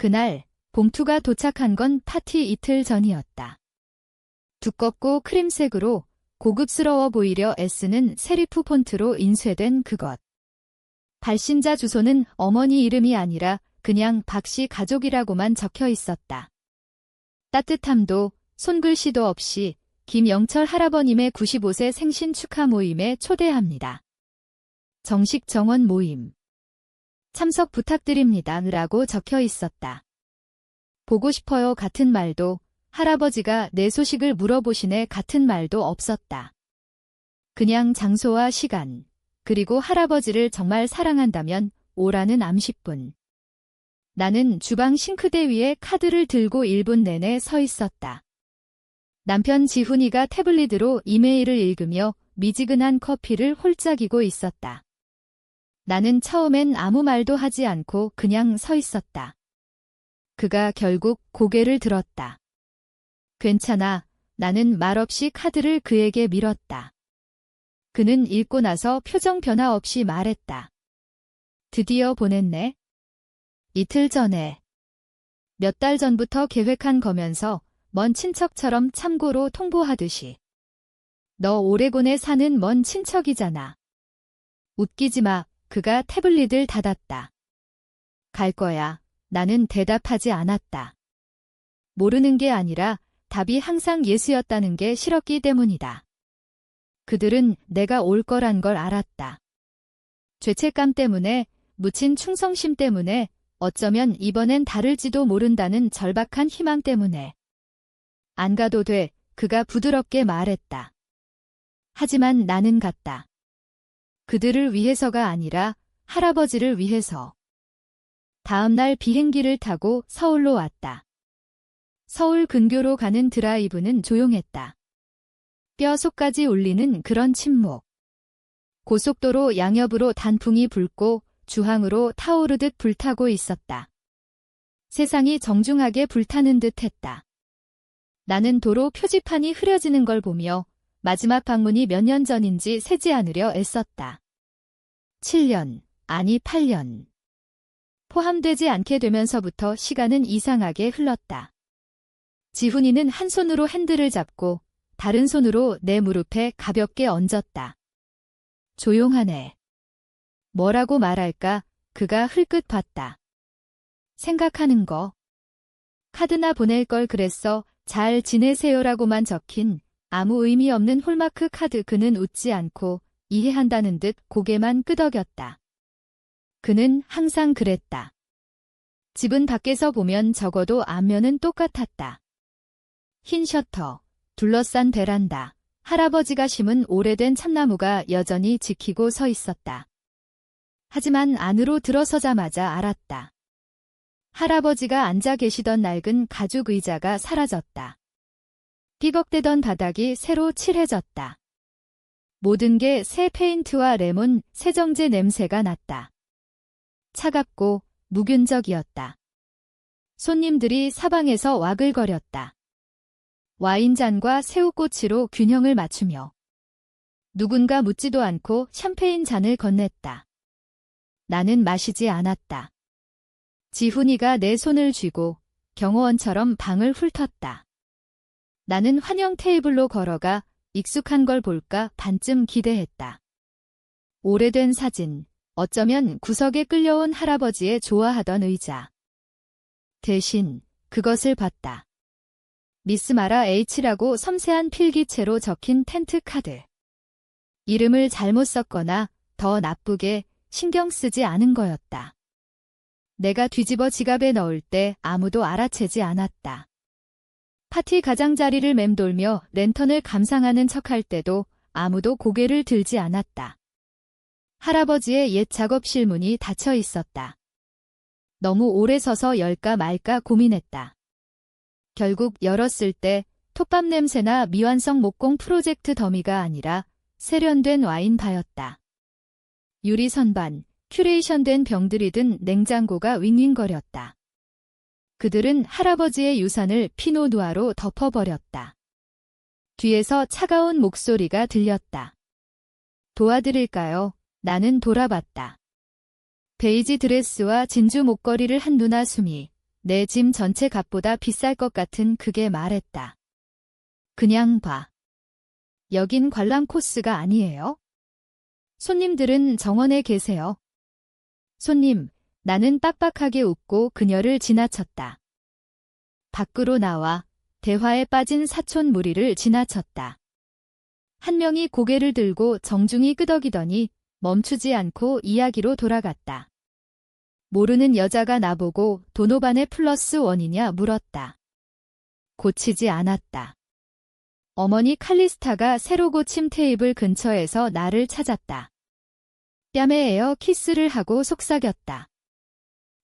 그날 봉투가 도착한 건 파티 이틀 전이었다. 두껍고 크림색으로 고급스러워 보이려 애쓰는 세리프 폰트로 인쇄된 그것. 발신자 주소는 어머니 이름이 아니라 그냥 박씨 가족이라고만 적혀 있었다. 따뜻함도 손글씨도 없이 김영철 할아버님의 95세 생신 축하 모임에 초대합니다. 정식 정원 모임. 참석 부탁드립니다. 라고 적혀 있었다. 보고 싶어요 같은 말도 할아버지가 내 소식을 물어보시네 같은 말도 없었다. 그냥 장소와 시간, 그리고 할아버지를 정말 사랑한다면 오라는 암시뿐. 나는 주방 싱크대 위에 카드를 들고 1분 내내 서 있었다. 남편 지훈이가 태블릿으로 이메일을 읽으며 미지근한 커피를 홀짝이고 있었다. 나는 처음엔 아무 말도 하지 않고 그냥 서 있었다. 그가 결국 고개를 들었다. 괜찮아. 나는 말없이 카드를 그에게 밀었다. 그는 읽고 나서 표정 변화 없이 말했다. 드디어 보냈네. 이틀 전에. 몇 달 전부터 계획한 거면서 먼 친척처럼 참고로 통보하듯이. 너 오레곤에 사는 먼 친척이잖아. 웃기지 마. 그가 태블릿을 닫았다. 갈 거야. 나는 대답하지 않았다. 모르는 게 아니라 답이 항상 예수였다는 게 싫었기 때문이다. 그들은 내가 올 거란 걸 알았다. 죄책감 때문에, 묻힌 충성심 때문에, 어쩌면 이번엔 다를지도 모른다는 절박한 희망 때문에. 안 가도 돼, 그가 부드럽게 말했다. 하지만 나는 갔다. 그들을 위해서가 아니라 할아버지를 위해서. 다음 날 비행기를 타고 서울로 왔다. 서울 근교로 가는 드라이브는 조용했다. 뼈 속까지 울리는 그런 침묵. 고속도로 양옆으로 단풍이 붉고 주항으로 타오르듯 불타고 있었다. 세상이 정중하게 불타는 듯 했다. 나는 도로 표지판이 흐려지는 걸 보며 마지막 방문이 몇 년 전인지 세지 않으려 애썼다. 7년, 아니 8년. 포함되지 않게 되면서부터 시간은 이상하게 흘렀다. 지훈이는 한 손으로 핸들을 잡고 다른 손으로 내 무릎에 가볍게 얹었다. 조용하네. 뭐라고 말할까? 그가 흘끗 봤다. 생각하는 거. 카드나 보낼 걸 그랬어. 잘 지내세요라고만 적힌 아무 의미 없는 홀마크 카드. 그는 웃지 않고 이해한다는 듯 고개만 끄덕였다. 그는 항상 그랬다. 집은 밖에서 보면 적어도 앞면은 똑같았다. 흰 셔터, 둘러싼 베란다, 할아버지가 심은 오래된 참나무가 여전히 지키고 서 있었다. 하지만 안으로 들어서자마자 알았다. 할아버지가 앉아 계시던 낡은 가죽 의자가 사라졌다. 삐걱대던 바닥이 새로 칠해졌다. 모든 게 새 페인트와 레몬, 세정제 냄새가 났다. 차갑고 무균적이었다. 손님들이 사방에서 와글거렸다. 와인잔과 새우꼬치로 균형을 맞추며. 누군가 묻지도 않고 샴페인 잔을 건넸다. 나는 마시지 않았다. 지훈이가 내 손을 쥐고 경호원처럼 방을 훑었다. 나는 환영 테이블로 걸어가 익숙한 걸 볼까 반쯤 기대했다. 오래된 사진, 어쩌면 구석에 끌려온 할아버지의 좋아하던 의자. 대신 그것을 봤다. 미스 마라 H라고 섬세한 필기체로 적힌 텐트 카드. 이름을 잘못 썼거나 더 나쁘게 신경 쓰지 않은 거였다. 내가 뒤집어 지갑에 넣을 때 아무도 알아채지 않았다. 파티 가장자리를 맴돌며 랜턴을 감상하는 척할 때도 아무도 고개를 들지 않았다. 할아버지의 옛 작업실 문이 닫혀 있었다. 너무 오래 서서 열까 말까 고민했다. 결국 열었을 때 톱밥 냄새나 미완성 목공 프로젝트 더미가 아니라 세련된 와인바였다. 유리 선반, 큐레이션된 병들이 든 냉장고가 윙윙거렸다. 그들은 할아버지의 유산을 피노누아로 덮어버렸다. 뒤에서 차가운 목소리가 들렸다. 도와드릴까요? 나는 돌아봤다. 베이지 드레스와 진주 목걸이를 한 누나 수미, 내 짐 전체 값보다 비쌀 것 같은 그게 말했다. 그냥 봐. 여긴 관람 코스가 아니에요. 손님들은 정원에 계세요. 손님, 나는 빡빡하게 웃고 그녀를 지나쳤다. 밖으로 나와 대화에 빠진 사촌 무리를 지나쳤다. 한 명이 고개를 들고 정중히 끄덕이더니 멈추지 않고 이야기로 돌아갔다. 모르는 여자가 나보고 도노반의 플러스 원이냐 물었다. 고치지 않았다. 어머니 칼리스타가 새로 고침 테이블 근처에서 나를 찾았다. 뺨에 에어 키스를 하고 속삭였다.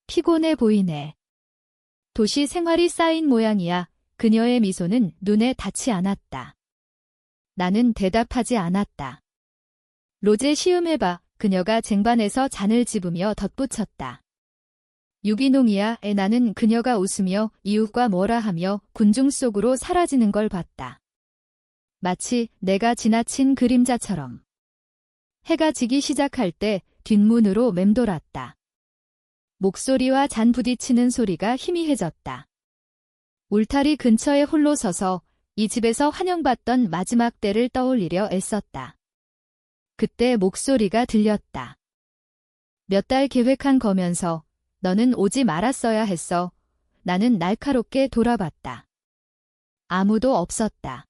피곤해 보이네. 도시 생활이 쌓인 모양이야. 그녀의 미소는 눈에 닿지 않았다. 나는 대답하지 않았다. 로제 시음해봐. 그녀가 쟁반에서 잔을 집으며 덧붙였다. 유기농이야. 나는 그녀가 웃으며 이웃과 뭐라 하며 군중 속으로 사라지는 걸 봤다. 마치 내가 지나친 그림자처럼. 해가 지기 시작할 때 뒷문으로 맴돌았다. 목소리와 잔 부딪히는 소리가 희미해졌다. 울타리 근처에 홀로 서서 이 집에서 환영받던 마지막 때를 떠올리려 애썼다. 그때 목소리가 들렸다. 몇 달 계획한 거면서 너는 오지 말았어야 했어. 나는 날카롭게 돌아봤다. 아무도 없었다.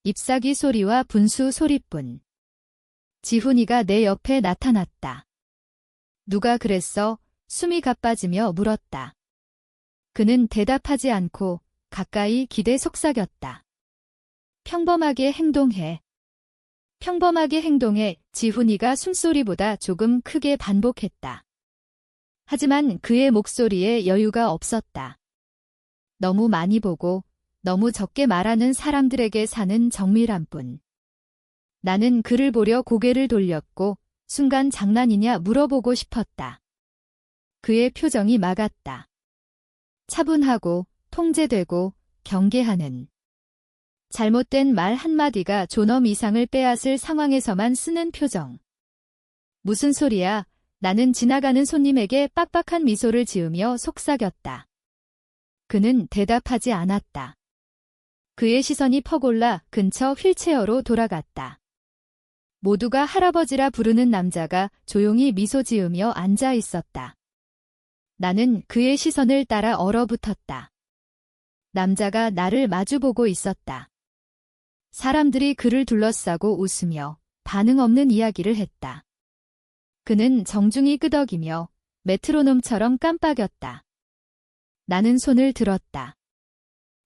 잎사귀 소리와 분수 소리뿐. 지훈이가 내 옆에 나타났다. 누가 그랬어? 숨이 가빠지며 물었다. 그는 대답하지 않고 가까이 기대 속삭였다. 평범하게 행동해. 평범하게 행동해. 지훈이가 숨소리보다 조금 크게 반복했다. 하지만 그의 목소리에 여유가 없었다. 너무 많이 보고 너무 적게 말하는 사람들에게 사는 정밀함뿐. 나는 그를 보려 고개를 돌렸고 순간 장난이냐 물어보고 싶었다. 그의 표정이 막았다. 차분하고 통제되고 경계하는. 잘못된 말 한마디가 존엄 이상을 빼앗을 상황에서만 쓰는 표정. 무슨 소리야? 나는 지나가는 손님에게 빡빡한 미소를 지으며 속삭였다. 그는 대답하지 않았다. 그의 시선이 퍼골라 근처 휠체어로 돌아갔다. 모두가 할아버지라 부르는 남자가 조용히 미소 지으며 앉아 있었다. 나는 그의 시선을 따라 얼어붙었다. 남자가 나를 마주보고 있었다. 사람들이 그를 둘러싸고 웃으며 반응 없는 이야기를 했다. 그는 정중히 끄덕이며 메트로놈처럼 깜빡였다. 나는 손을 들었다.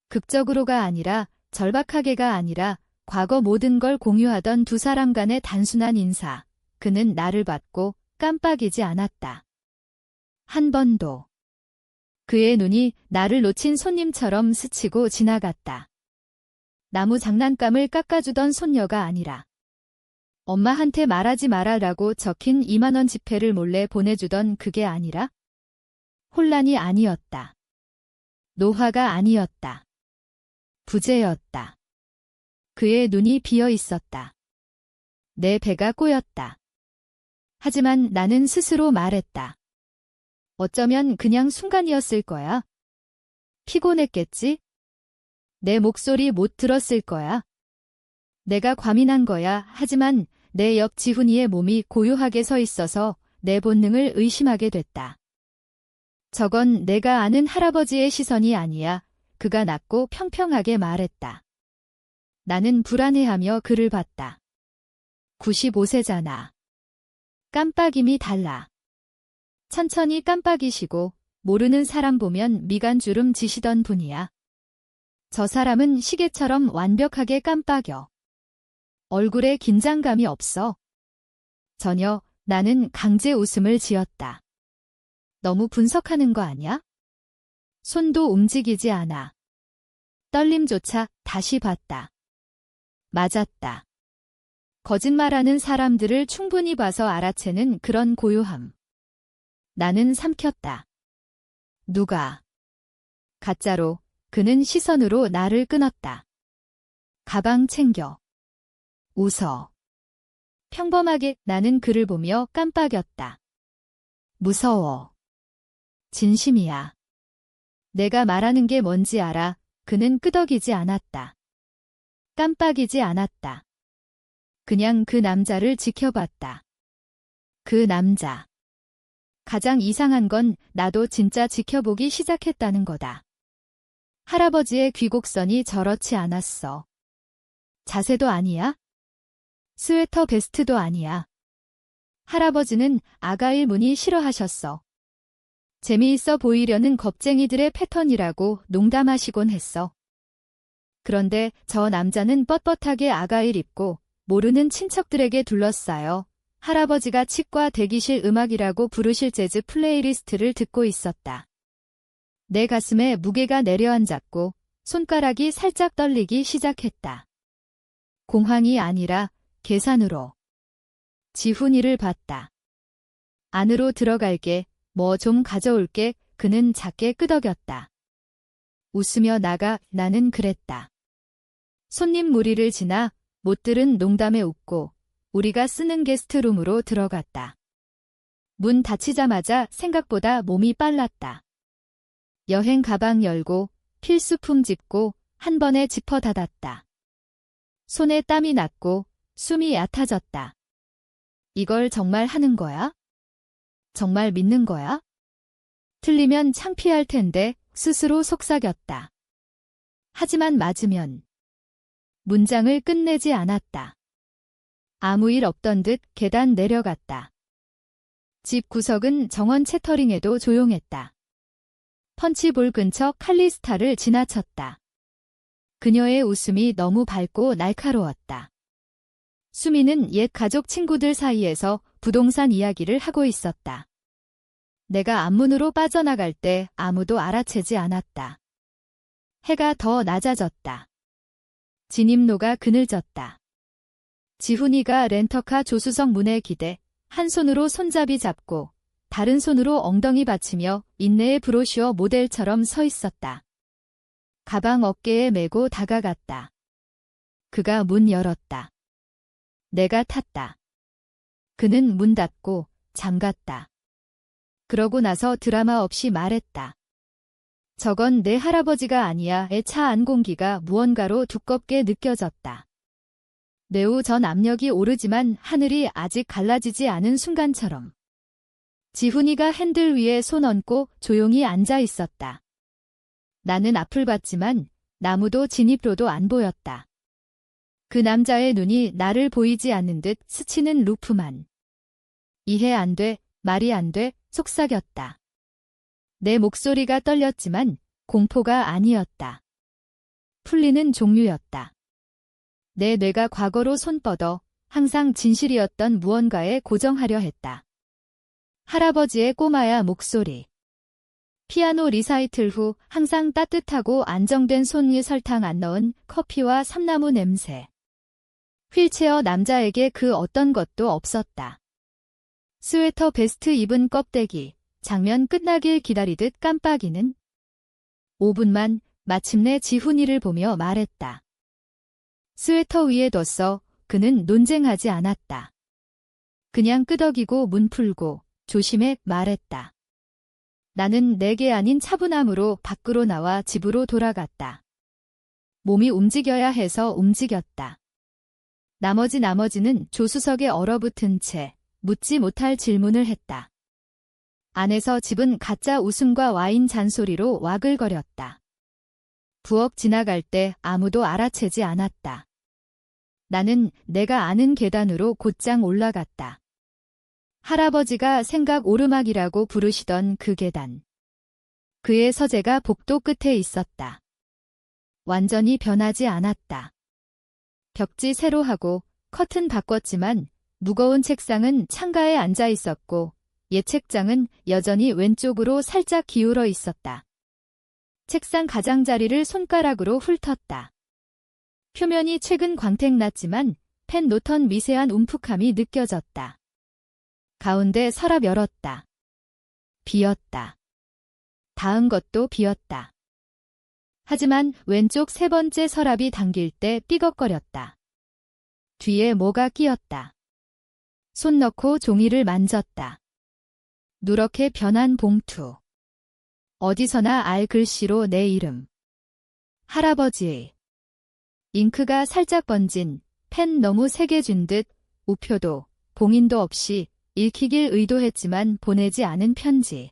극적으로가 아니라 절박하게가 아니라 과거 모든 걸 공유하던 두 사람 간의 단순한 인사. 그는 나를 받고 깜빡이지 않았다. 한 번도. 그의 눈이 나를 놓친 손님처럼 스치고 지나갔다. 나무 장난감을 깎아주던 손녀가 아니라 엄마한테 말하지 마라라고 적힌 2만 원 지폐를 몰래 보내주던 그게 아니라 혼란이 아니었다. 노화가 아니었다. 부재였다. 그의 눈이 비어 있었다. 내 배가 꼬였다. 하지만 나는 스스로 말했다. 어쩌면 그냥 순간이었을 거야. 피곤했겠지? 내 목소리 못 들었을 거야. 내가 과민한 거야. 하지만 내 옆 지훈이의 몸이 고요하게 서 있어서 내 본능을 의심하게 됐다. 저건 내가 아는 할아버지의 시선이 아니야. 그가 낮고 평평하게 말했다. 나는 불안해하며 그를 봤다. 95세잖아. 깜빡임이 달라. 천천히 깜빡이시고 모르는 사람 보면 미간주름 지시던 분이야. 저 사람은 시계처럼 완벽하게 깜빡여. 얼굴에 긴장감이 없어. 전혀. 나는 강제 웃음을 지었다. 너무 분석하는 거 아냐? 손도 움직이지 않아. 떨림조차. 다시 봤다. 맞았다. 거짓말하는 사람들을 충분히 봐서 알아채는 그런 고요함. 나는 삼켰다. 누가? 가짜로. 그는 시선으로 나를 끊었다. 가방 챙겨. 웃어. 평범하게. 나는 그를 보며 깜빡였다. 무서워. 진심이야. 내가 말하는 게 뭔지 알아. 그는 끄덕이지 않았다. 깜빡이지 않았다. 그냥 그 남자를 지켜봤다. 그 남자. 가장 이상한 건 나도 진짜 지켜보기 시작했다는 거다. 할아버지의 귀곡선이 저렇지 않았어. 자세도 아니야? 스웨터 베스트도 아니야. 할아버지는 아가일 무늬 싫어하셨어. 재미있어 보이려는 겁쟁이들의 패턴이라고 농담하시곤 했어. 그런데 저 남자는 뻣뻣하게 아가일 입고 모르는 친척들에게 둘러싸여 할아버지가 치과 대기실 음악이라고 부르실 재즈 플레이리스트를 듣고 있었다. 내 가슴에 무게가 내려앉았고 손가락이 살짝 떨리기 시작했다. 공황이 아니라 계산으로. 지훈이를 봤다. 안으로 들어갈게, 뭐 좀 가져올게. 그는 작게 끄덕였다. 웃으며 나가. 나는 그랬다. 손님 무리를 지나 못 들은 농담에 웃고 우리가 쓰는 게스트룸으로 들어갔다. 문 닫히자마자 생각보다 몸이 빨랐다. 여행 가방 열고 필수품 짚고 한 번에 지퍼 닫았다. 손에 땀이 났고 숨이 얕아졌다. 이걸 정말 하는 거야? 정말 믿는 거야? 틀리면 창피할 텐데 스스로 속삭였다. 하지만 맞으면. 문장을 끝내지 않았다. 아무 일 없던 듯 계단 내려갔다. 집 구석은 정원 채터링에도 조용했다. 펀치볼 근처 칼리스타를 지나쳤다. 그녀의 웃음이 너무 밝고 날카로웠다. 수미는 옛 가족 친구들 사이에서 부동산 이야기를 하고 있었다. 내가 앞문으로 빠져나갈 때 아무도 알아채지 않았다. 해가 더 낮아졌다. 진입로가 그늘졌다. 지훈이가 렌터카 조수석 문에 기대 한 손으로 손잡이 잡고 다른 손으로 엉덩이 받치며 인내의 브로슈어 모델처럼 서 있었다. 가방 어깨에 메고 다가갔다. 그가 문 열었다. 내가 탔다. 그는 문 닫고 잠갔다. 그러고 나서 드라마 없이 말했다. 저건 내 할아버지가 아니야. 차 안 공기가 무언가로 두껍게 느껴졌다. 뇌우 전 압력이 오르지만 하늘이 아직 갈라지지 않은 순간처럼. 지훈이가 핸들 위에 손 얹고 조용히 앉아 있었다. 나는 앞을 봤지만 나무도 진입로도 안 보였다. 그 남자의 눈이 나를 보이지 않는 듯 스치는 루프만. 이해 안 돼, 말이 안 돼, 속삭였다. 내 목소리가 떨렸지만 공포가 아니었다. 풀리는 종류였다. 내 뇌가 과거로 손 뻗어 항상 진실이었던 무언가에 고정하려 했다. 할아버지의 꼬마야 목소리. 피아노 리사이틀 후 항상 따뜻하고 안정된 손 위에 설탕 안 넣은 커피와 삼나무 냄새. 휠체어 남자에게 그 어떤 것도 없었다. 스웨터 베스트 입은 껍데기, 장면 끝나길 기다리듯 깜빡이는 5분만 마침내 지훈이를 보며 말했다. 스웨터 위에 뒀어. 그는 논쟁하지 않았다. 그냥 끄덕이고 문 풀고 조심해 말했다. 나는 내게 아닌 차분함으로 밖으로 나와 집으로 돌아갔다. 몸이 움직여야 해서 움직였다. 나머지는 조수석에 얼어붙은 채 묻지 못할 질문을 했다. 안에서 집은 가짜 웃음과 와인 잔소리로 와글거렸다. 부엌 지나갈 때 아무도 알아채지 않았다. 나는 내가 아는 계단으로 곧장 올라갔다. 할아버지가 생각 오르막이라고 부르시던 그 계단. 그의 서재가 복도 끝에 있었다. 완전히 변하지 않았다. 벽지 새로 하고 커튼 바꿨지만 무거운 책상은 창가에 앉아 있었고 옛 책장은 여전히 왼쪽으로 살짝 기울어 있었다. 책상 가장자리를 손가락으로 훑었다. 표면이 최근 광택 났지만 펜 놓던 미세한 움푹함이 느껴졌다. 가운데 서랍 열었다. 비었다. 다음 것도 비었다. 하지만 왼쪽 세 번째 서랍이 당길 때 삐걱거렸다. 뒤에 뭐가 끼었다. 손 넣고 종이를 만졌다. 누렇게 변한 봉투. 어디서나 알 글씨로 내 이름. 할아버지의. 잉크가 살짝 번진 펜 너무 세게 준 듯 우표도 봉인도 없이 읽히길 의도했지만 보내지 않은 편지.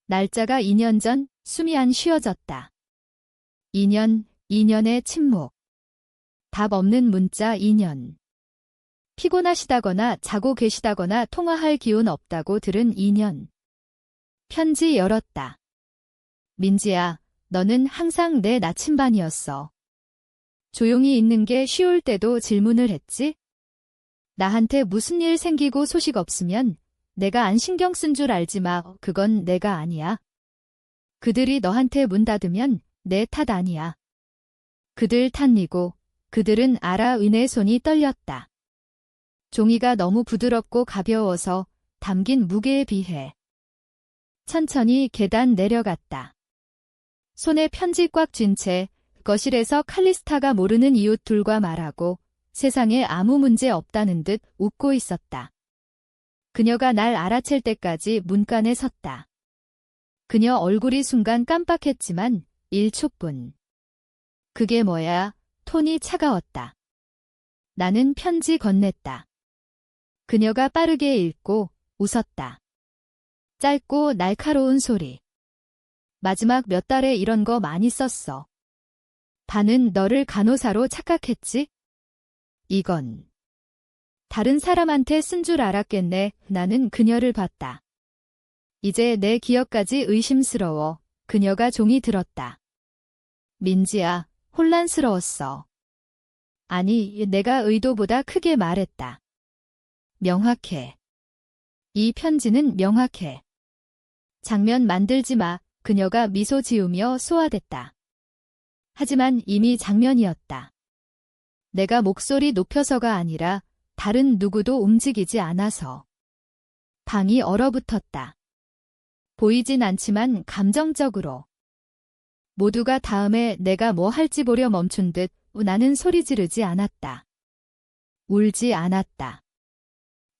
날짜가 2년 전 숨이 안 쉬어졌다. 2년의 침묵. 답 없는 문자 2년. 피곤하시다거나 자고 계시다거나 통화할 기운 없다고 들은 2년. 편지 열었다. 민지야, 너는 항상 내 나침반이었어. 조용히 있는 게 쉬울 때도 질문을 했지? 나한테 무슨 일 생기고 소식 없으면 내가 안 신경 쓴 줄 알지 마. 그건 내가 아니야. 그들이 너한테 문 닫으면 내 탓 아니야. 그들 탓이고 그들은 알아. 은의 손이 떨렸다. 종이가 너무 부드럽고 가벼워서 담긴 무게에 비해. 천천히 계단 내려갔다. 손에 편지 꽉 쥔 채 거실에서 칼리스타가 모르는 이웃들과 말하고 세상에 아무 문제 없다는 듯 웃고 있었다. 그녀가 날 알아챌 때까지 문간에 섰다. 그녀 얼굴이 순간 깜빡했지만 1초뿐. 그게 뭐야? 톤이 차가웠다. 나는 편지 건넸다. 그녀가 빠르게 읽고 웃었다. 짧고 날카로운 소리. 마지막 몇 달에 이런 거 많이 썼어. 반은 너를 간호사로 착각했지? 이건. 다른 사람한테 쓴 줄 알았겠네. 나는 그녀를 봤다. 이제 내 기억까지 의심스러워. 그녀가 종이 들었다. 민지야, 혼란스러웠어. 아니, 내가 의도보다 크게 말했다. 명확해. 이 편지는 명확해. 장면 만들지 마. 그녀가 미소 지으며 소화됐다. 하지만 이미 장면이었다. 내가 목소리 높여서가 아니라 다른 누구도 움직이지 않아서. 방이 얼어붙었다. 보이진 않지만 감정적으로. 모두가 다음에 내가 뭐 할지 보려 멈춘 듯 나는 소리 지르지 않았다. 울지 않았다.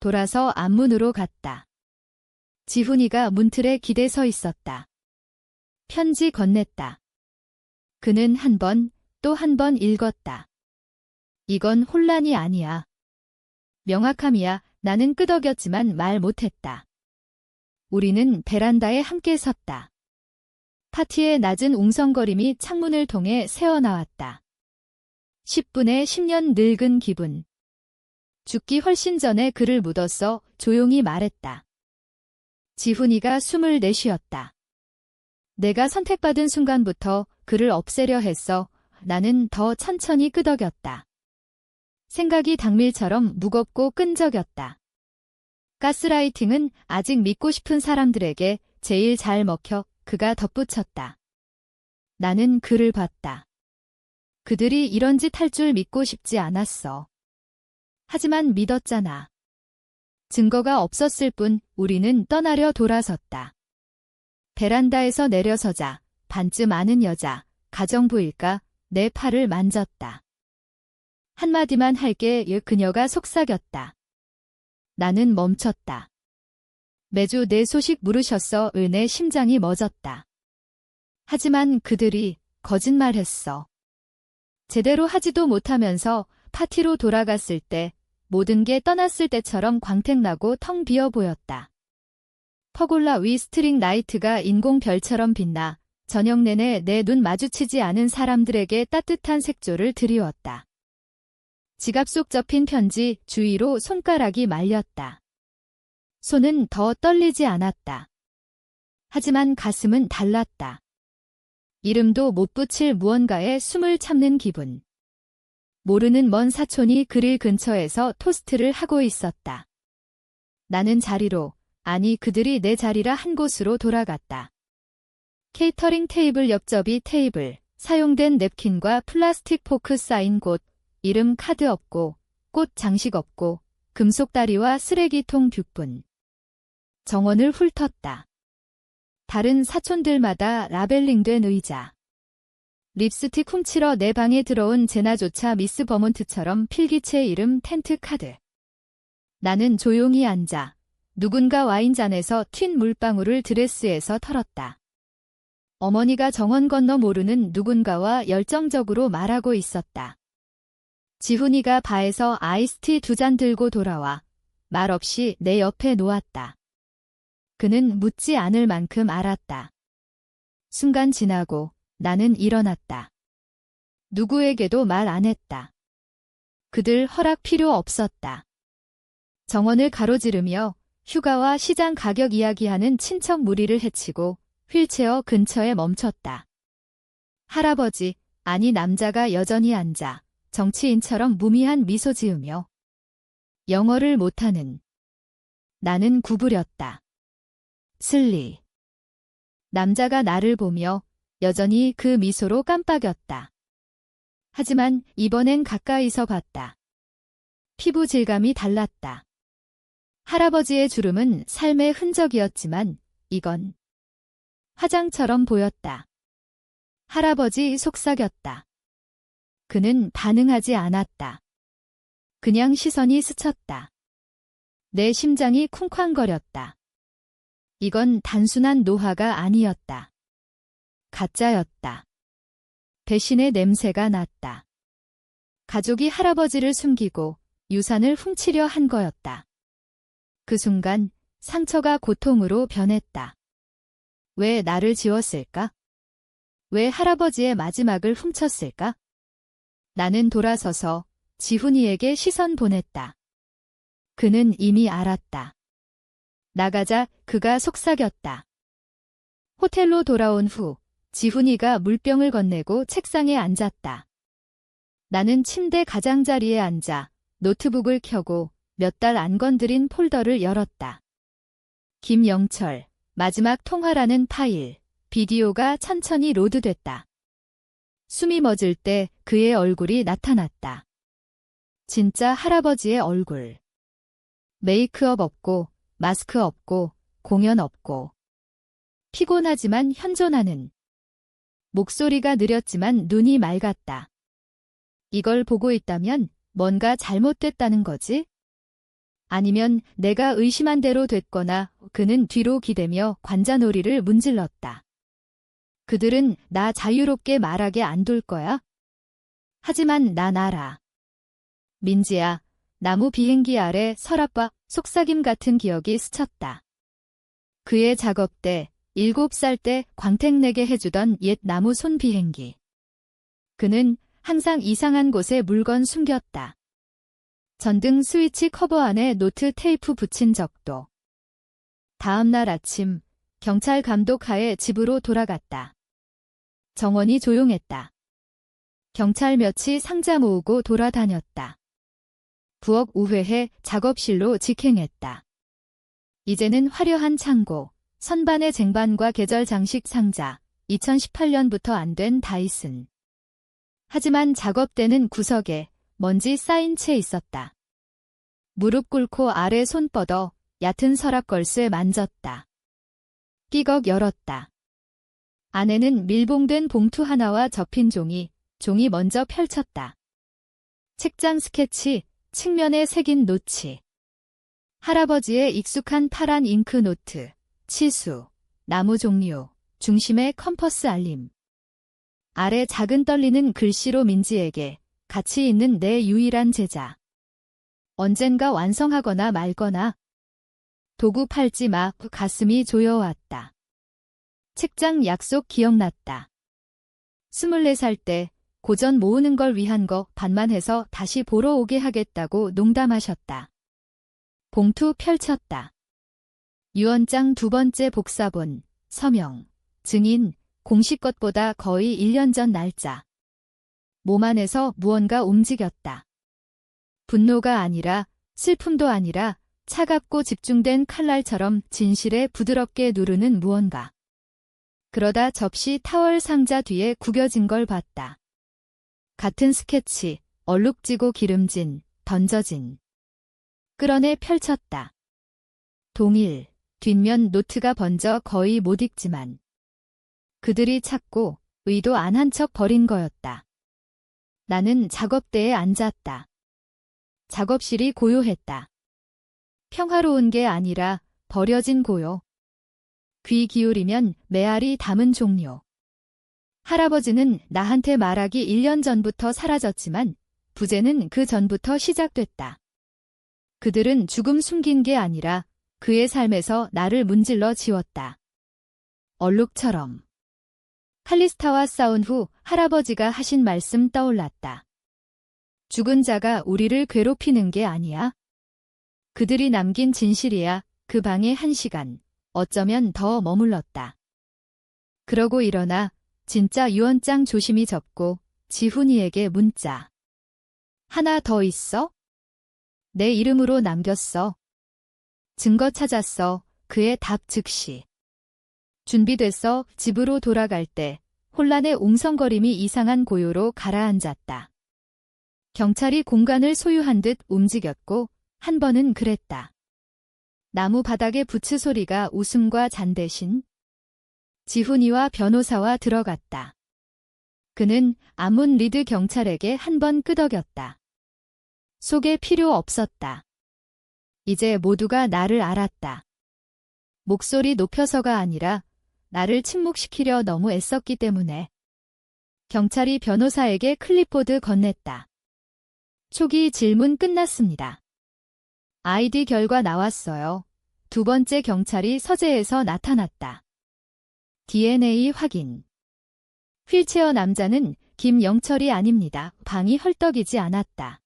돌아서 앞문으로 갔다. 지훈이가 문틀에 기대 서 있었다. 편지 건넸다. 그는 한 번, 또 한 번 읽었다. 이건 혼란이 아니야. 명확함이야. 나는 끄덕였지만 말 못했다. 우리는 베란다에 함께 섰다. 파티의 낮은 웅성거림이 창문을 통해 새어나왔다. 10분에 10년 늙은 기분. 죽기 훨씬 전에 그를 묻었어. 조용히 말했다. 지훈이가 숨을 내쉬었다. 내가 선택받은 순간부터 그를 없애려 했어. 나는 더 천천히 끄덕였다. 생각이 당밀처럼 무겁고 끈적였다. 가스라이팅은 아직 믿고 싶은 사람들에게 제일 잘 먹혀. 그가 덧붙였다. 나는 그를 봤다. 그들이 이런 짓 할 줄 믿고 싶지 않았어. 하지만 믿었잖아. 증거가 없었을 뿐 우리는 떠나려 돌아섰다. 베란다에서 내려서자 반쯤 아는 여자, 가정부일까 내 팔을 만졌다. 한마디만 할게. 그녀가 속삭였다. 나는 멈췄다. 매주 내 소식 물으셨어. 내 심장이 멎었다. 하지만 그들이 거짓말했어. 제대로 하지도 못하면서 파티로 돌아갔을 때 모든 게 떠났을 때처럼 광택나고 텅 비어 보였다. 퍼골라 위 스트링 라이트가 인공별처럼 빛나 저녁 내내 내 눈 마주치지 않은 사람들에게 따뜻한 색조를 드리웠다. 지갑 속 접힌 편지 주위로 손가락이 말렸다. 손은 더 떨리지 않았다. 하지만 가슴은 달랐다. 이름도 못 붙일 무언가에 숨을 참는 기분. 모르는 먼 사촌이 그릴 근처에서 토스트를 하고 있었다. 나는 자리로, 아니 그들이 내 자리라 한 곳으로 돌아갔다. 케이터링 테이블 옆접이 테이블, 사용된 냅킨과 플라스틱 포크 쌓인 곳, 이름 카드 없고, 꽃 장식 없고, 금속 다리와 쓰레기통 뷰뿐. 정원을 훑었다. 다른 사촌들마다 라벨링된 의자. 립스틱 훔치러 내 방에 들어온 제나조차 미스 버몬트처럼 필기체 이름 텐트 카드. 나는 조용히 앉아 누군가 와인잔에서 튄 물방울을 드레스에서 털었다. 어머니가 정원 건너 모르는 누군가와 열정적으로 말하고 있었다. 지훈이가 바에서 아이스티 2잔 들고 돌아와 말없이 내 옆에 놓았다. 그는 묻지 않을 만큼 알았다. 순간 지나고 나는 일어났다. 누구에게도 말 안 했다. 그들 허락 필요 없었다. 정원을 가로지르며 휴가와 시장 가격 이야기하는 친척 무리를 헤치고 휠체어 근처에 멈췄다. 할아버지, 아니 남자가 여전히 앉아 정치인처럼 무미한 미소 지으며 영어를 못하는 나는 구부렸다. 슬리. 남자가 나를 보며 여전히 그 미소로 깜빡였다. 하지만 이번엔 가까이서 봤다. 피부 질감이 달랐다. 할아버지의 주름은 삶의 흔적이었지만 이건 화장처럼 보였다. 할아버지 속삭였다. 그는 반응하지 않았다. 그냥 시선이 스쳤다. 내 심장이 쿵쾅거렸다. 이건 단순한 노화가 아니었다. 가짜였다. 배신의 냄새가 났다. 가족이 할아버지를 숨기고 유산을 훔치려 한 거였다. 그 순간 상처가 고통으로 변했다. 왜 나를 지웠을까? 왜 할아버지의 마지막을 훔쳤을까? 나는 돌아서서 지훈이에게 시선 보냈다. 그는 이미 알았다. 나가자 그가 속삭였다. 호텔로 돌아온 후 지훈이가 물병을 건네고 책상에 앉았다. 나는 침대 가장자리에 앉아 노트북을 켜고 몇 달 안 건드린 폴더를 열었다. 김영철, 마지막 통화라는 파일, 비디오가 천천히 로드됐다. 숨이 멎을 때 그의 얼굴이 나타났다. 진짜 할아버지의 얼굴. 메이크업 없고, 마스크 없고, 공연 없고. 피곤하지만 현존하는. 목소리가 느렸지만 눈이 맑았다. 이걸 보고 있다면 뭔가 잘못됐다는 거지? 아니면 내가 의심한 대로 됐거나. 그는 뒤로 기대며 관자놀이를 문질렀다. 그들은 나 자유롭게 말하게 안 둘 거야? 하지만 난 알아. 민지야, 나무 비행기 아래 서랍과 속삭임 같은 기억이 스쳤다. 그의 작업 때 7살 때 광택 내게 해주던 옛 나무 손 비행기. 그는 항상 이상한 곳에 물건 숨겼다. 전등 스위치 커버 안에 노트 테이프 붙인 적도. 다음 날 아침 경찰 감독 하에 집으로 돌아갔다. 정원이 조용했다. 경찰 몇이 상자 모으고 돌아다녔다. 부엌 우회해 작업실로 직행했다. 이제는 화려한 창고, 선반의 쟁반과 계절 장식 상자, 2018년부터 안 된 다이슨. 하지만 작업 때는 구석에 먼지 쌓인 채 있었다. 무릎 꿇고 아래 손 뻗어 얕은 서랍 걸쇠 만졌다. 끼걱 열었다. 안에는 밀봉된 봉투 하나와 접힌 종이 먼저 펼쳤다. 책장 스케치, 측면에 새긴 노치. 할아버지의 익숙한 파란 잉크 노트, 치수, 나무 종류, 중심에 컴퍼스 알림. 아래 작은 떨리는 글씨로 민지에게 가치 있는 내 유일한 제자. 언젠가 완성하거나 말거나. 도구 팔지 마. 가슴이 조여왔다. 책장 약속 기억났다. 24살 때 고전 모으는 걸 위한 거 반만 해서 다시 보러 오게 하겠다고 농담하셨다. 봉투 펼쳤다. 유언장 2번째 복사본, 서명, 증인, 공식 것보다 거의 1년 전 날짜. 몸 안에서 무언가 움직였다. 분노가 아니라, 슬픔도 아니라 차갑고 집중된 칼날처럼 진실에 부드럽게 누르는 무언가. 그러다 접시 타월 상자 뒤에 구겨진 걸 봤다. 같은 스케치, 얼룩지고 기름진, 던져진. 끌어내 펼쳤다. 동일, 뒷면 노트가 번져 거의 못 읽지만. 그들이 찾고 의도 안 한 척 버린 거였다. 나는 작업대에 앉았다. 작업실이 고요했다. 평화로운 게 아니라 버려진 고요. 귀 기울이면 메아리 담은 종료. 할아버지는 나한테 말하기 1년 전부터 사라졌지만 부재는 그 전부터 시작됐다. 그들은 죽음 숨긴 게 아니라 그의 삶에서 나를 문질러 지웠다. 얼룩처럼. 칼리스타와 싸운 후 할아버지가 하신 말씀 떠올랐다. 죽은 자가 우리를 괴롭히는 게 아니야. 그들이 남긴 진실이야. 그 방에 1시간, 어쩌면 더 머물렀다. 그러고 일어나 진짜 유언장 조심히 접고 지훈이에게 문자. 하나 더 있어? 내 이름으로 남겼어. 증거 찾았어. 그의 답 즉시. 준비됐어. 집으로 돌아갈 때 혼란의 웅성거림이 이상한 고요로 가라앉았다. 경찰이 공간을 소유한 듯 움직였고 한 번은 그랬다. 나무 바닥의 부츠 소리가 웃음과 잔 대신 지훈이와 변호사와 들어갔다. 그는 아문 리드 경찰에게 한 번 끄덕였다. 소개 필요 없었다. 이제 모두가 나를 알았다. 목소리 높여서가 아니라 나를 침묵시키려 너무 애썼기 때문에. 경찰이 변호사에게 클립보드 건넸다. 초기 질문 끝났습니다. 아이디 결과 나왔어요. 두 번째 경찰이 서재에서 나타났다. DNA 확인. 휠체어 남자는 김영철이 아닙니다. 방이 헐떡이지 않았다.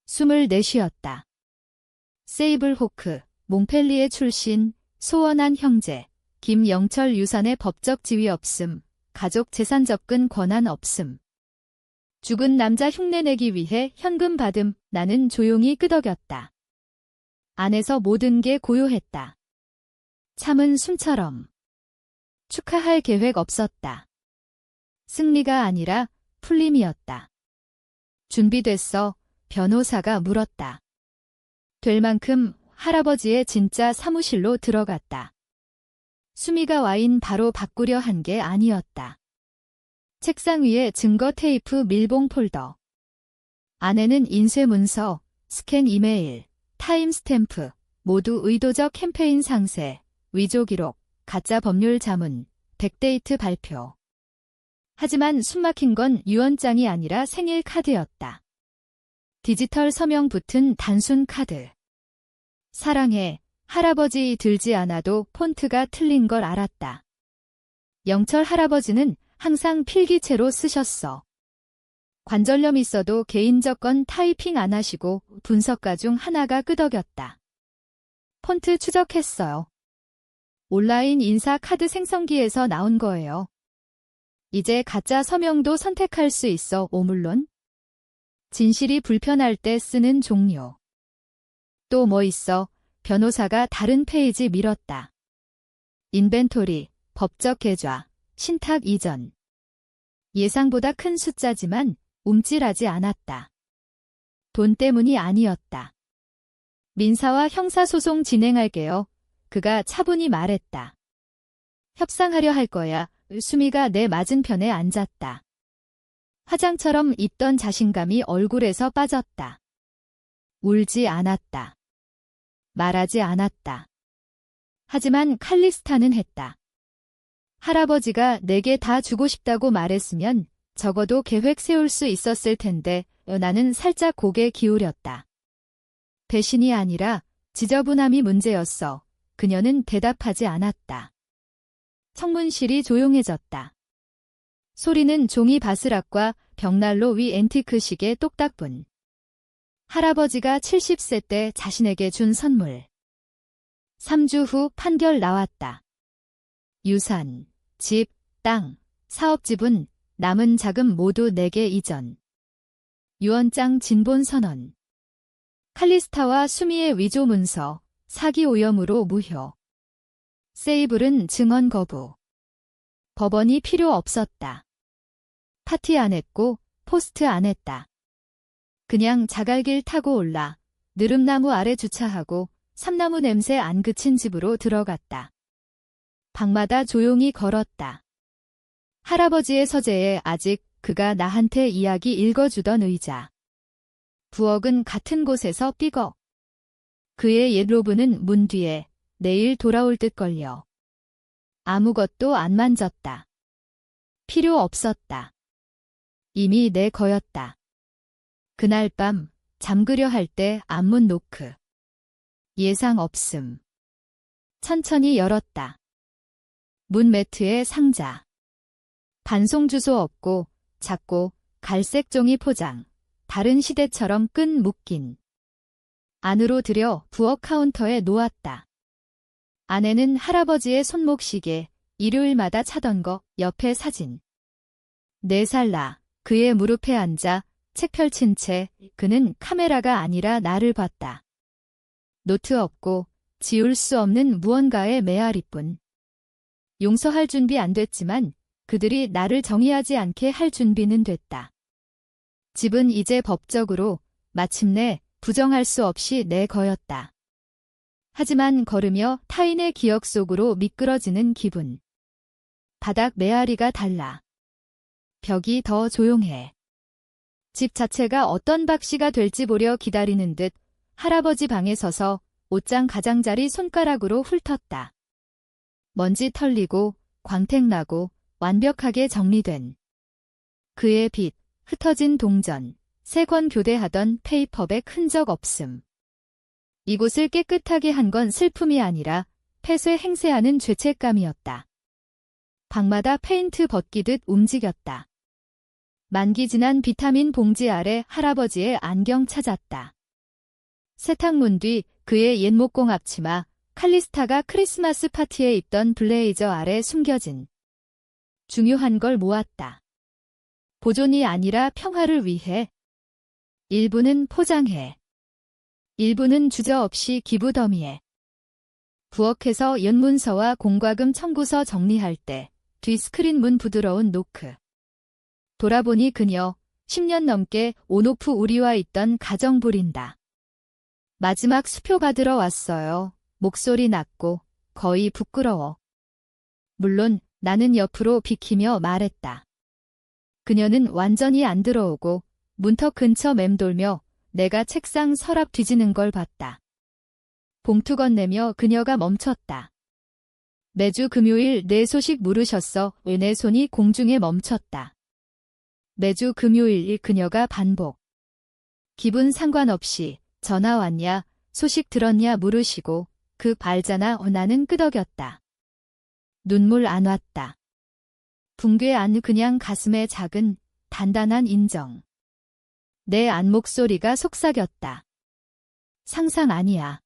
숨을 내쉬었다. 세이블호크, 몽펠리에 출신, 소원한 형제, 김영철 유산의 법적 지위 없음, 가족 재산 접근 권한 없음. 죽은 남자 흉내내기 위해 현금 받음. 나는 조용히 끄덕였다. 안에서 모든 게 고요했다. 참은 숨처럼. 축하할 계획 없었다. 승리가 아니라 풀림이었다. 준비됐어? 변호사가 물었다. 될 만큼. 할아버지의 진짜 사무실로 들어갔다. 수미가 와인 바로 바꾸려 한 게 아니었다. 책상 위에 증거 테이프 밀봉 폴더. 안에는 인쇄 문서, 스캔 이메일, 타임스탬프, 모두 의도적 캠페인 상세, 위조 기록, 가짜 법률 자문, 백데이트 발표. 하지만 숨막힌 건 유언장이 아니라 생일 카드였다. 디지털 서명 붙은 단순 카드. 사랑해, 할아버지 들지 않아도 폰트가 틀린 걸 알았다. 영철 할아버지는 항상 필기체로 쓰셨어. 관절염 있어도 개인적 건 타이핑 안 하시고 분석가 중 하나가 끄덕였다. 폰트 추적했어요. 온라인 인사 카드 생성기에서 나온 거예요. 이제 가짜 서명도 선택할 수 있어. 물론 진실이 불편할 때 쓰는 종료. 또 뭐 있어? 변호사가 다른 페이지 밀었다. 인벤토리, 법적 계좌, 신탁 이전. 예상보다 큰 숫자지만 움찔하지 않았다. 돈 때문이 아니었다. 민사와 형사소송 진행할게요. 그가 차분히 말했다. 협상하려 할 거야. 수미가 내 맞은편에 앉았다. 화장처럼 있던 자신감이 얼굴에서 빠졌다. 울지 않았다. 말하지 않았다. 하지만 칼리스타는 했다. 할아버지가 내게 다 주고 싶다고 말했으면 적어도 계획 세울 수 있었을 텐데. 나는 살짝 고개 기울였다. 배신이 아니라 지저분함이 문제였어. 그녀는 대답하지 않았다. 청문실이 조용해졌다. 소리는 종이 바스락과 벽난로 위 앤티크 시계 똑딱분. 할아버지가 70세 때 자신에게 준 선물. 3주 후 판결 나왔다. 유산, 집, 땅, 사업지분, 남은 자금 모두 내게 이전. 유언장 진본 선언. 칼리스타와 수미의 위조 문서, 사기 오염으로 무효. 세이블은 증언 거부. 법원이 필요 없었다. 파티 안 했고 포스트 안 했다. 그냥 자갈길 타고 올라 느릅나무 아래 주차하고 삼나무 냄새 안 그친 집으로 들어갔다. 방마다 조용히 걸었다. 할아버지의 서재에 아직 그가 나한테 이야기 읽어주던 의자. 부엌은 같은 곳에서 삐걱. 그의 옛 로브는 문 뒤에 내일 돌아올 듯 걸려. 아무것도 안 만졌다. 필요 없었다. 이미 내 거였다. 그날 밤 잠그려 할 때 앞문 노크. 예상 없음. 천천히 열었다. 문 매트에 상자. 반송 주소 없고 작고 갈색 종이 포장. 다른 시대처럼 끈 묶인. 안으로 들여 부엌 카운터에 놓았다. 안에는 할아버지의 손목시계, 일요일마다 차던 거, 옆에 사진. 4살 나, 그의 무릎에 앉아 책 펼친 채 그는 카메라가 아니라 나를 봤다. 노트 없고 지울 수 없는 무언가의 메아리뿐. 용서할 준비 안 됐지만 그들이 나를 정의하지 않게 할 준비는 됐다. 집은 이제 법적으로 마침내 부정할 수 없이 내 거였다. 하지만 걸으며 타인의 기억 속으로 미끄러지는 기분. 바닥 메아리가 달라. 벽이 더 조용해. 집 자체가 어떤 박씨가 될지 보려 기다리는 듯 할아버지 방에 서서 옷장 가장자리 손가락으로 훑었다. 먼지 털리고 광택나고 완벽하게 정리된. 그의 빚, 흩어진 동전, 새 권 교대하던 페이퍼백 흔적 없음. 이곳을 깨끗하게 한 건 슬픔이 아니라 폐쇄 행세하는 죄책감이었다. 방마다 페인트 벗기듯 움직였다. 만기 지난 비타민 봉지 아래 할아버지의 안경 찾았다. 세탁문 뒤 그의 옛 목공 앞치마, 칼리스타가 크리스마스 파티에 입던 블레이저 아래 숨겨진. 중요한 걸 모았다. 보존이 아니라 평화를 위해. 일부는 포장해. 일부는 주저없이 기부 더미에. 부엌에서 연문서와 공과금 청구서 정리할 때 뒤 스크린 문 부드러운 노크. 돌아보니 그녀 10년 넘게 온오프 우리와 있던 가정 부린다. 마지막 수표 받으러 왔어요. 목소리 낮고 거의 부끄러워. 물론 나는 옆으로 비키며 말했다. 그녀는 완전히 안 들어오고 문턱 근처 맴돌며 내가 책상 서랍 뒤지는 걸 봤다. 봉투 건네며 그녀가 멈췄다. 매주 금요일 내 소식 물으셨어. 왜 내 손이 공중에 멈췄다. 매주 금요일 그녀가 반복. 기분 상관없이 전화 왔냐, 소식 들었냐 물으시고 그 발자나 나는 끄덕였다. 눈물 안 왔다. 붕괴 안 그냥 가슴에 작은 단단한 인정. 내 안 목소리가 속삭였다. 상상 아니야.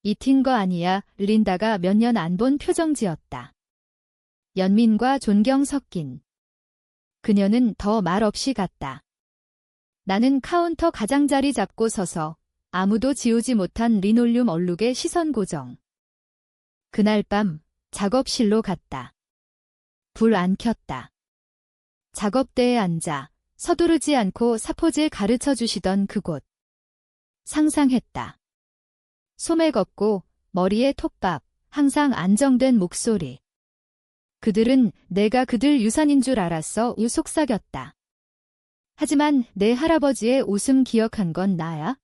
이틴 거 아니야. 린다가 몇 년 안 본 표정 지었다. 연민과 존경 섞인. 그녀는 더 말 없이 갔다. 나는 카운터 가장자리 잡고 서서 아무도 지우지 못한 리놀륨 얼룩의 시선 고정. 그날 밤 작업실로 갔다. 불 안 켰다. 작업대에 앉아 서두르지 않고 사포질 가르쳐 주시던 그곳. 상상했다. 소매 없고 머리에 톱밥, 항상 안정된 목소리. 그들은 내가 그들 유산인 줄 알았어. 속삭였다. 하지만 내 할아버지의 웃음 기억한 건 나야?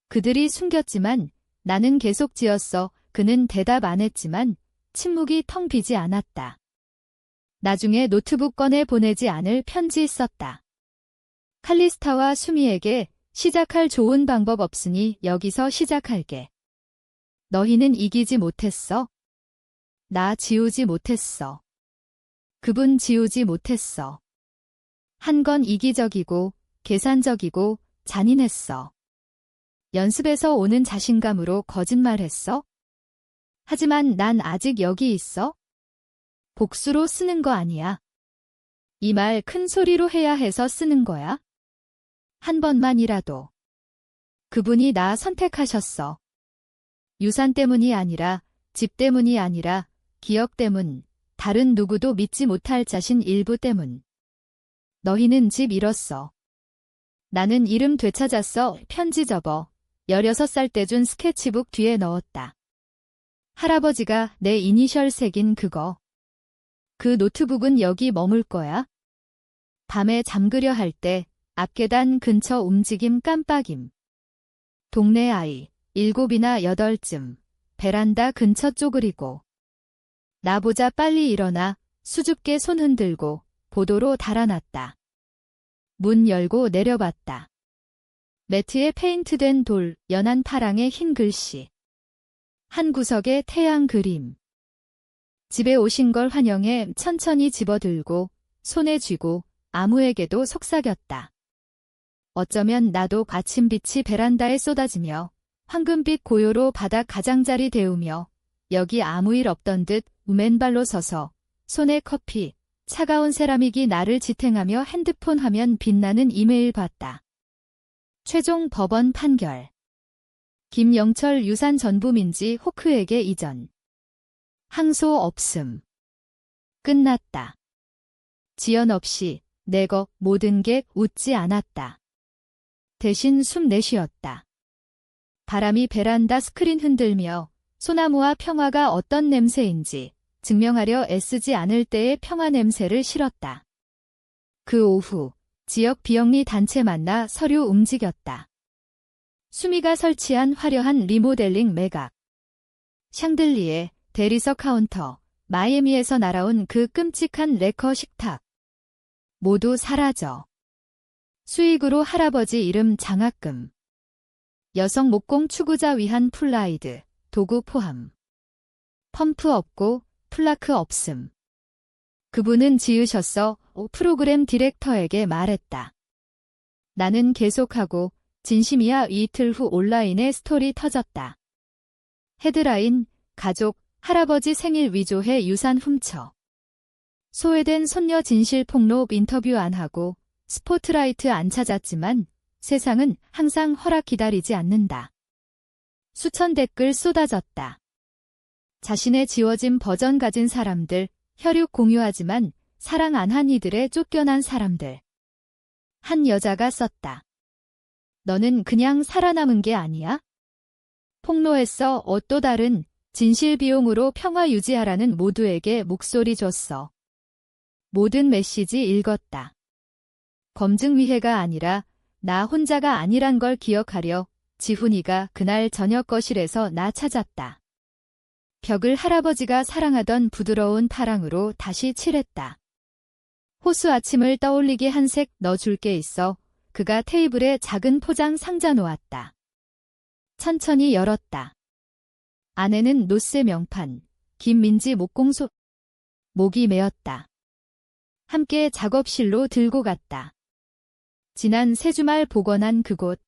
그들이 숨겼지만 나는 계속 지었어. 그는 대답 안 했지만 침묵이 텅 비지 않았다. 나중에 노트북 꺼내 보내지 않을 편지 썼다. 칼리스타와 수미에게 시작할 좋은 방법 없으니 여기서 시작할게. 너희는 이기지 못했어. 나 지우지 못했어. 그분 지우지 못했어. 한 건 이기적이고 계산적이고 잔인했어. 연습에서 오는 자신감으로 거짓말했어. 하지만 난 아직 여기 있어. 복수로 쓰는 거 아니야. 이 말 큰 소리로 해야 해서 쓰는 거야. 한 번만이라도. 그분이 나 선택하셨어. 유산 때문이 아니라, 집 때문이 아니라, 기억 때문, 다른 누구도 믿지 못할 자신 일부 때문. 너희는 집 잃었어. 나는 이름 되찾았어. 편지 접어 16살 때 준 스케치북 뒤에 넣었다. 할아버지가 내 이니셜 새긴 그거. 그 노트북은 여기 머물 거야. 밤에 잠그려 할 때 앞계단 근처 움직임 깜빡임. 동네 아이 7이나 8쯤 베란다 근처 쪼그리고. 나 보자 빨리 일어나. 수줍게 손 흔들고 보도로 달아났다. 문 열고 내려봤다. 매트에 페인트된 돌, 연한 파랑의 흰 글씨. 한 구석에 태양 그림. 집에 오신 걸 환영해 천천히 집어들고 손에 쥐고 아무에게도 속삭였다. 어쩌면 나도 아침빛이 베란다에 쏟아지며 황금빛 고요로 바닥 가장자리 데우며 여기 아무 일 없던 듯 맨발로 서서 손에 커피, 차가운 세라믹이 나를 지탱하며 핸드폰 화면 빛나는 이메일 봤다. 최종 법원 판결. 김영철 유산 전부민지 호크에게 이전. 항소 없음. 끝났다. 지연 없이 내거 모든 게 웃지 않았다. 대신 숨 내쉬었다. 바람이 베란다 스크린 흔들며 소나무와 평화가 어떤 냄새인지 증명하려 애쓰지 않을 때의 평화 냄새를 실었다. 그 오후 지역 비영리 단체 만나 서류 움직였다. 수미가 설치한 화려한 리모델링 매각. 샹들리에, 대리석 카운터, 마이애미에서 날아온 그 끔찍한 레커 식탁. 모두 사라져. 수익으로 할아버지 이름 장학금. 여성 목공 추구자 위한 플라이드, 도구 포함. 펌프 없고 플라크 없음. 그분은 지으셨어. 프로그램 디렉터에게 말했다. 나는 계속하고 진심이야. 이틀 후 온라인에 스토리 터졌다. 헤드라인, 가족, 할아버지 생일 위조해 유산 훔쳐. 소외된 손녀 진실 폭로 인터뷰 안 하고 스포트라이트 안 찾았지만 세상은 항상 허락 기다리지 않는다. 수천 댓글 쏟아졌다. 자신의 지워진 버전 가진 사람들, 혈육 공유하지만 사랑 안 한 이들에 쫓겨난 사람들. 한 여자가 썼다. 너는 그냥 살아남은 게 아니야? 폭로했어. 또 다른 진실 비용으로 평화 유지하라는 모두에게 목소리 줬어. 모든 메시지 읽었다. 검증 위해가 아니라 나 혼자가 아니란 걸 기억하려 지훈이가 그날 저녁 거실에서 나 찾았다. 벽을 할아버지가 사랑하던 부드러운 파랑으로 다시 칠했다. 호수 아침을 떠올리게 한 색 넣어줄 게 있어. 그가 테이블에 작은 포장 상자 놓았다. 천천히 열었다. 안에는 노스 명판, 김민지 목공소. 목이 메었다. 함께 작업실로 들고 갔다. 지난 3주말 복원한 그곳.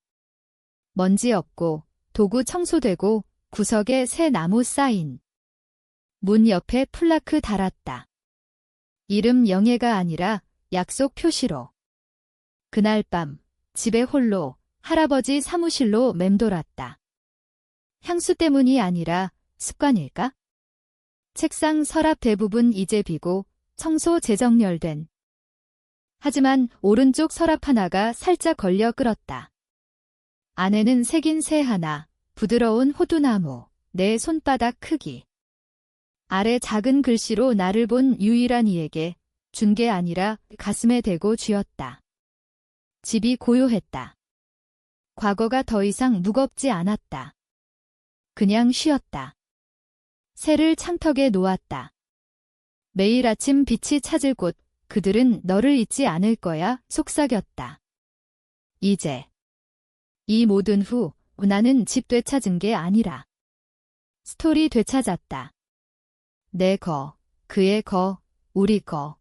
먼지 없고 도구 청소되고 구석에 새 나무 사인. 문 옆에 플라크 달았다. 이름 영예가 아니라 약속 표시로. 그날 밤 집에 홀로 할아버지 사무실로 맴돌았다. 향수 때문이 아니라 습관일까? 책상 서랍 대부분 이제 비고 청소 재정렬된. 하지만 오른쪽 서랍 하나가 살짝 걸려 끌었다. 안에는 새긴 새 하나, 부드러운 호두나무, 내 손바닥 크기. 아래 작은 글씨로 나를 본 유일한 이에게 준 게 아니라 가슴에 대고 쥐었다. 집이 고요했다. 과거가 더 이상 무겁지 않았다. 그냥 쉬었다. 새를 창턱에 놓았다. 매일 아침 빛이 찾을 곳, 그들은 너를 잊지 않을 거야. 속삭였다. 이제. 이 모든 후 나는 집 되찾은 게 아니라 스토리 되찾았다. 내 거, 그의 거, 우리 거.